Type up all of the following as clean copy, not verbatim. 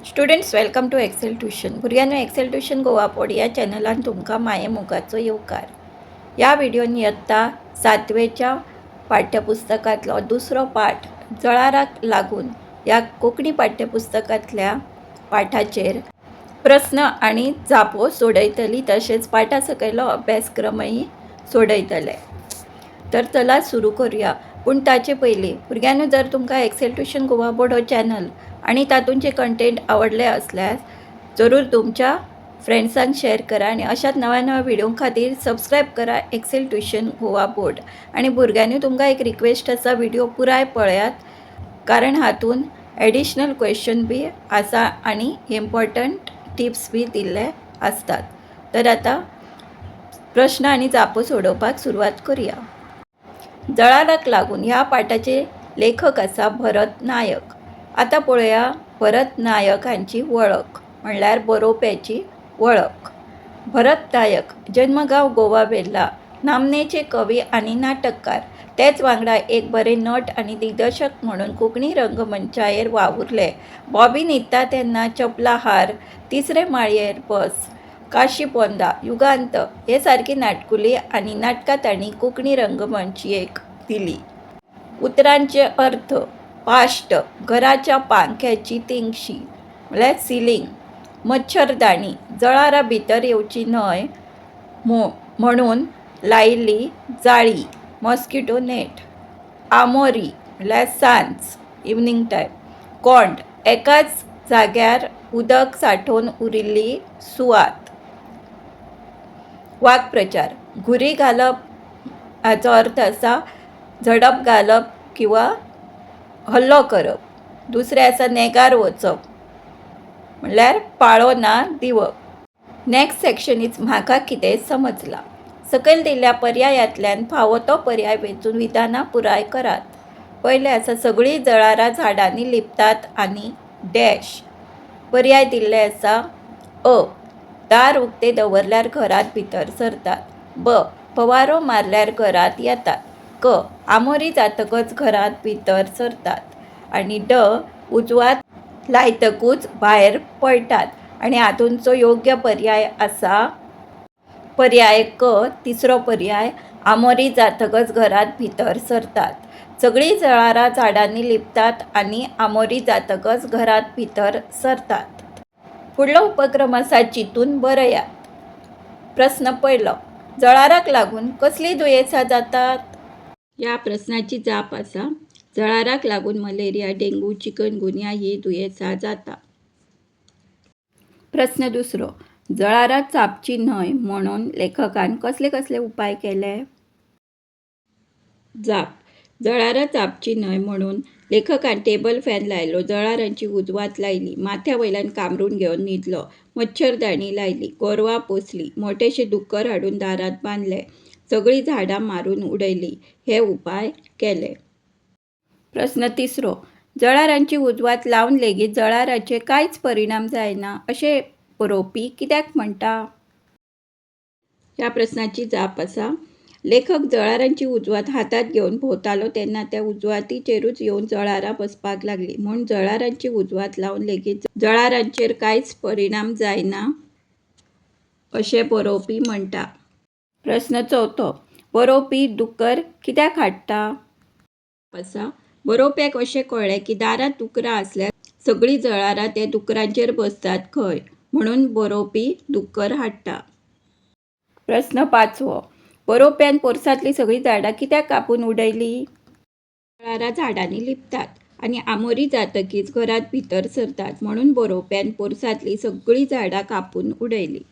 Students welcome to Excel tuition. भुरग्यांनो, Excel tuition Goa board या चॅनलान तुमकां माये मोगाचो येवकार. या व्हिडिओन इयत्ता 7वेच्या पाठ्यपुस्तकातलो दुसरो पाठ जळाराक लागून या कोंकणी पाठ्यपुस्तकातल्या पाठाचेर प्रश्न आनी जापो सोडयतली, तशेंच पाठा सकयलो अभ्यासक्रमय सोडयतले. तर चला सुरू करूया. पूण ताचे पयलीं भुरग्यांनो, जर तुमकां एक्सेल ट्युशन गोवा बोर्ड हो चॅनल आणि तातूंचे कंटेंट आवडले असल्यास जरूर तुमच्या फ्रेंड्सांक शेअर करा आणि अशाच नव्या व्हिडिओ खातीर सबस्क्राईब करा एक्सेल ट्युशन गोवा बोर्ड. आणि भुरग्यांनी तुमकां एक रिक्वेस्ट आसा, व्हिडिओ पुराय पळयात, कारण हातून एडिशनल क्वेश्चन बी आसा आणि इम्पॉर्टंट टिप्स बी दिल्ले असतात. तर आता प्रश्न आणि जापो सोडवपाक सुरवात करूया. जळाराक लागून ह्या पाठाचे लेखक आसा भरत नायक. आता पळोवया भरत नायक हांची वळख, म्हणल्यार बरोवप्याची वळख. भरत नायक जन्मगांव गोवा वेल्हा, नामनेचे कवी आनी नाटककार. तेच वांगडा एक बरे नट आनी दिग्दर्शक म्हणून कोंकणी रंगमंचाचेर वावुरले. बॉबी न्हिदता तेन्ना चपला हार, तिसरे माळयेर बस, काशी पोंदा, युगांत हे सारकी नाटकुली आनी नाटकां तांणी कोंकणी रंगमंचयेक दिली. उतरांचे अर्थ: पाश्ट, घराच्या पांख्याची तेंगशी म्हळ्यार सिलींग. मच्छरदाणी, जळारा भितर येवची न्हय म्हणून लायिल्ली जाळी, मॉस्किटो नेट. आमोरी म्हळ्यार सांज, इवनिंग टायम. कोंड, एकाच जाग्यार उदक सांठोवन उरिल्ली सुवात. वाक्प्रचार: घुरी घालप हाचो अर्थ आसा झडप घालप किंवा हल्लो करप. दुसरे आसा नेगार वचप, म्हणल्यार पाळो ना दिवप. नेक्स्ट सेक्शन इज म्हाका कितें समजला. सकयल दिल्ल्या पर्यायांतल्यान फावो तो पर्याय वेंचून विधानां पुराय करात. पयले आसा सगळीं जळारां झाडांनी लिपतात आनी डॅश. पर्याय दिल्ले आसा अ, दार उक्ते दवरल्यार घरांत भितर सरतात. ब, फवारो मारल्यार घरांत येतात. क, आमोरी जातकच घरांत भितर सरतात. आणि ड, उजवात लायतकूच भायर पळटात. आणि हातूंचो योग्य पर्याय आसा पर्याय क, तिसरो पर्याय, आमोरी जातकच घरांत भितर सरतात. सगळीं जळारां झाडांनी लिपतात आनी आमोरी जातकच घरांत भितर सरतात. फुडलो उपक्रम आसा चिंतून बरयात. प्रश्न पयलो: जळाराक लागून कसलीं दुयेंसां जातात? ह्या प्रश्नाची जाप आसा जळाराक लागून मलेरिया, डेंगू, चिकनगुनिया ही दुयेंसां जाता. प्रश्न दुसरो: जळारां चाबची न्हय म्हणून लेखकान कसले कसले उपाय केले? जाप: जळारां चाबची न्हय म्हणून लेखकान टेबल फॅन लायलो, जळारांची उजवात लायली, माथ्या वयल्यान कामरून घेवन न्हिदलो, मच्छरदाणी लायली, गोरवां पोसलीं, मोठेशे दुकर हाडून दारांत बांदले, सगळीं झाडां मारून उडयलीं, हे उपाय केले. प्रश्न तिसरो: जळारांची उजवात लावन लेगीत जळारांचेर कांयच परिणाम जायना अशें बरोवपी कित्याक म्हणटा? ह्या प्रश्नाची जाप आसा लेखक जळारांची उजवात हातांत घेवन भोंवतालो तेन्ना त्या उजवातीचेरूच येवन जळारां बसपाक लागलीं, म्हूण जळारांची उजवात लावन लेगीत जळारांचेर कांयच परिणाम जायना अशें बरोवपी म्हणटा. प्रश्न चवथो: बरोवपी दुकर कित्याक हाडटा? आसा बरोवप्याक अशें कळ्ळें की दारांत दुकरां आसल्यार सगळीं जळारां ते दुकरांचेर बसतात खंय, म्हणून बरोवपी दुकर हाडटा. प्रश्न पांचवो: बरोवप्यान पोरसांतलीं सगळीं झाडां कित्याक कापून उडयलीं? जळारां झाडांनी लिपतात आनी आमोरी जातकीच घरांत भितर सरतात, म्हणून बरोवप्यान पोरसांतलीं सगळीं झाडां कापून उडयलीं.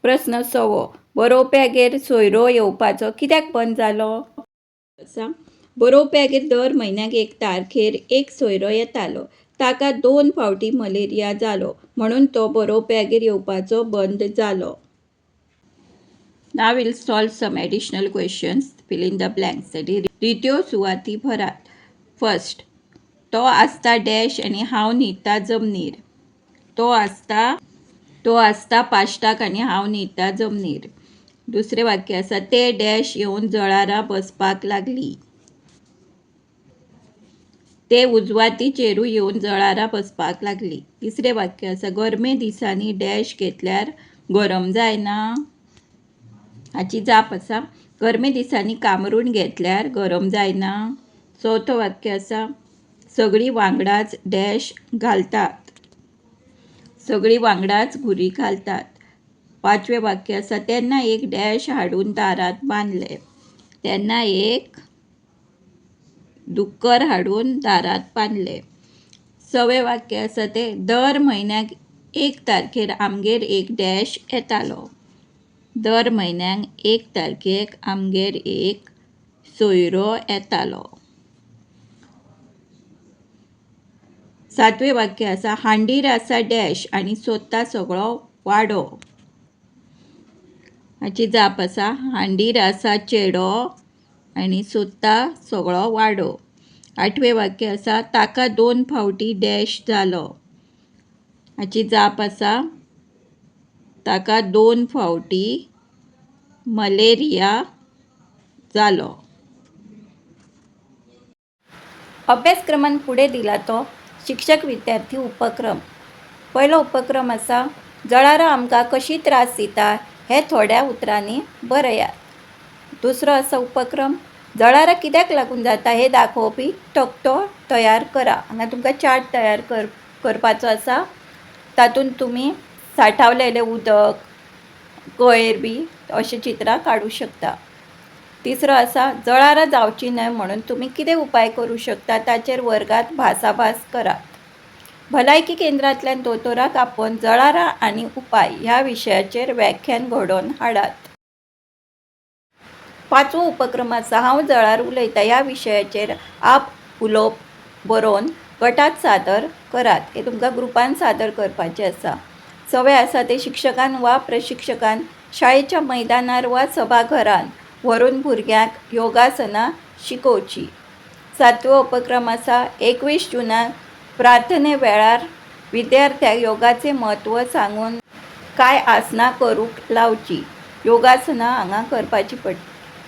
प्रश्न सवो: बरोवप्यागेर सोयरो येवपाचो कित्याक बंद जालो? आसा बरोवप्यागेर दर म्हयन्याक एक तारखेर एक सोयरो येतालो, ताका 2 फावटी मलेरिया जालो, म्हणून तो बरोवप्यागेर येवपाचो बंद जालो. Now we'll solve some additional questions. Fill in the blanks. रित्यो सुवाती भरात. फर्स्ट, तो आसता डॅश आनी हांव न्हिदता जमनीर. तो आसता पाश्टाक आनी हांव न्हिदता जमनीर. दुसरें वाक्य आसा ते डॅश येवन जळारां बसपाक लागलीं. ते उजवाती चेरू येवन जळारा बसपाक लागली. तिसरें वाक्य आसा गरमे दिसांनी डॅश घेतल्यार गरम जायना. हाची जाप आसा गरमे दिसांनी कामरून घेतल्यार गरम जायना. चवथो वाक्य आसा सगळीं वांगडाच डॅश घालतात. सगळीं वांगडाच घुरी घालतात. पांचवें वाक्य आसा तेन्ना एक डॅश हाडून दारांत बांदलें. तेन्ना एक दुकर हाडून दारांत बांदलें. सवें वाक्य आसा तें दर म्हयन्याक 1 तारखेर आमगेर एक डॅश येतालो. दर म्हयन्याक 1 तारखेक आमगेर एक सोयरो येतालो. सातवें वाक्य आसा हांडीर आसा डॅश आनी सोदता सगळो वाडो. हाची जाप आसा हांडीर आसा चेडो आनी सोदता सगळो वाडो. आठवें वाक्य आसा ताका 2 फावटी डॅश जालो. हाची जाप आसा ताका 2 फावटी मलेरिया जालो. अभ्यासक्रमान फुडें दिला तो शिक्षक विद्यार्थी उपक्रम. पयलो उपक्रम आसा जळारां आमकां कशी त्रास दिता हें थोड्या उतरांनी बरयात. दुसरो आसा उपक्रम जळारां कित्याक लागून जाता हें दाखोवपी तकटो तयार करा. हांगा तुमकां चार्ट तयार करपाचो आसा. तातूंत तुमी साठवलेलें उदक, कोयर बी अशें चित्रां काडूं शकता. तिसरो आसा जळारां जावची न्हय म्हणून तुमी कितें उपाय करूं शकता ताचेर वर्गांत भासाभास करात. भलायकी केंद्रांतल्यान दोतोराक आपोवन जळारां आनी उपाय ह्या विशयाचेर व्याख्यान घडोवन हाडात. पांचवो उपक्रम आसा हांव जळार उलयतां ह्या विशयाचेर आप उलोवप बरोवन गटांत सादर करात. हें तुमकां ग्रुपान सादर करपाचें आसा. सवें आसा तें शिक्षकान वा प्रशिक्षकान शाळेच्या मैदानार वा सभाघरांत व्हरून भुरग्यांक योगासनां शिकोवची. सातवो उपक्रम आसा 21 जूनाक प्रार्थने वेळार विद्यार्थ्यांक योगाचें म्हत्व सांगून कांय आसनां करूंक लावची. योगासनां हांगा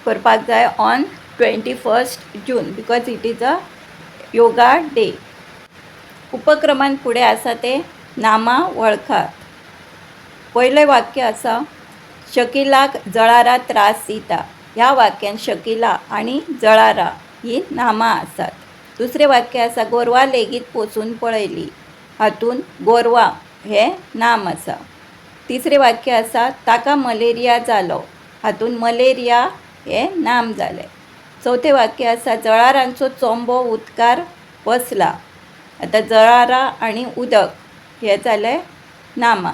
करपाक जाय on 21 June because it is a yoga day. उपक्रमान फुडें आसा तें नामां वळखात. पयलें वाक्य आसा शकिलाक जळारां त्रास दिता. ह्या वाक्यान शकिला आनी जळारां ही नामां आसात. दुसरें वाक्य आसा गोरवां लेगीत पोसून पळयली. हातून गोरवां हें नाम आसा. तिसरें वाक्य आसा ताका मलेरिया जालो. हातून मलेरिया हें नाम जालें. चवथें वाक्य आसा जळारांचो चोंबो उदकार बसला. आतां जळारां आनी उदक हें जालें नामां.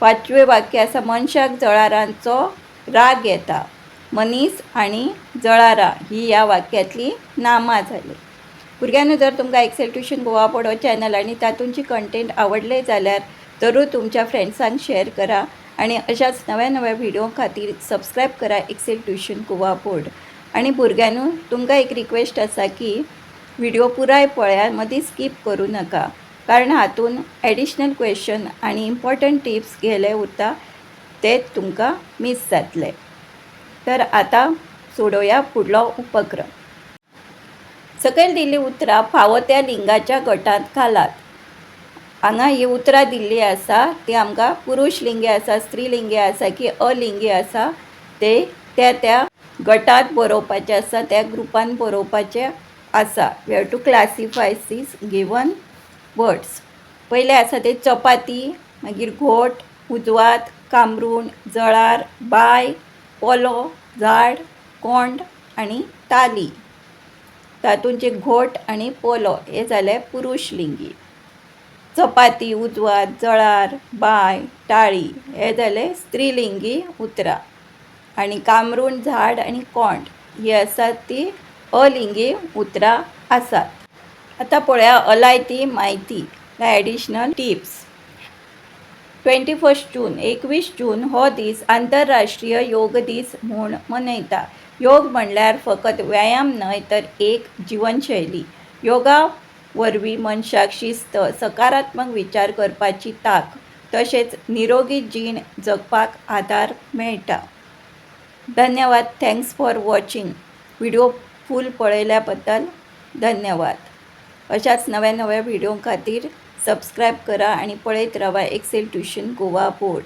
पांचवें वाक्य आसा मनशाक जळारांचो राग येता. मनीस आनी जळारां ही ह्या वाक्यांतलीं नामां जालीं. भुरग्यांनो जर तुमकां एक्सेल ट्युशन गोवा बोर्ड हो चॅनल आनी तातूंतची कंटेंट आवडले जाल्यार जरूर तुमच्या फ्रेंड्सांक शेअर करा आनी अशाच नव्या नव्या व्हिडिओ खातीर सबस्क्रायब करा एक्सेल ट्युशन गोवा बोर्ड. आनी भुरग्यांनो तुमकां एक रिक्वेस्ट आसा की व्हिडिओ पुराय पळया, मदीं स्कीप करूं नाका कारण हातून एडिशनल क्वेश्चन आनी इम्पॉर्टंट टिप्स गेले उरता ते तुमकां मिस जातले. तर आतां सोडोवया फुडलो उपक्रम. सकयल दिल्लीं उतरां फावो त्या लिंगाच्या गटांत घालात. हांगा ही उतरां दिल्लीं आसा ती आमकां पुरुश लिंगी आसा, स्त्रीलिंगी आसा की अलिंगी आसा ते त्या गटांत बरोवपाचें आसा, त्या ग्रुपान बरोवपाचें आसा. We have to classify these given words. पयलें आसा ते चपाती, मागीर घोट, उजवात, कामरूण, जळार, बाय, पोलो, झाड, कोंड आनी ताली. तातूंत जे घोट आनी पोलो हे जाले पुरुश लिंगी. चपाती, उजवात, जळार, बाय, टाळी हे जाले स्त्रीलिंगी उतरां. आनी कामरूण, झाड आनी कोंड ही आसात ती अलिंगी उतरां आसात. आतां पळया अलायती म्हायती एडिशनल टिप्स. 21 जून 21 जून हो दीस आंतरराष्ट्रीय योग दीस म्हूण मनयता. योग म्हणल्यार फकत व्यायाम न्हय तर एक जिवनशैली. योगा वरवीं मनशाक शिस्त, सकारात्मक विचार करपाची तांक तशेंच निरोगी जीण जगपाक आदार मेळटा. धन्यवाद. Thanks for watching. व्हिडिओ फूल पळयल्या बद्दल धन्यवाद. अशाच नव्या नव्या व्हिडिओ खातीर सबस्क्राईब करा आणि पळयत रावा एक्सेल ट्युशन गोवा बोर्ड.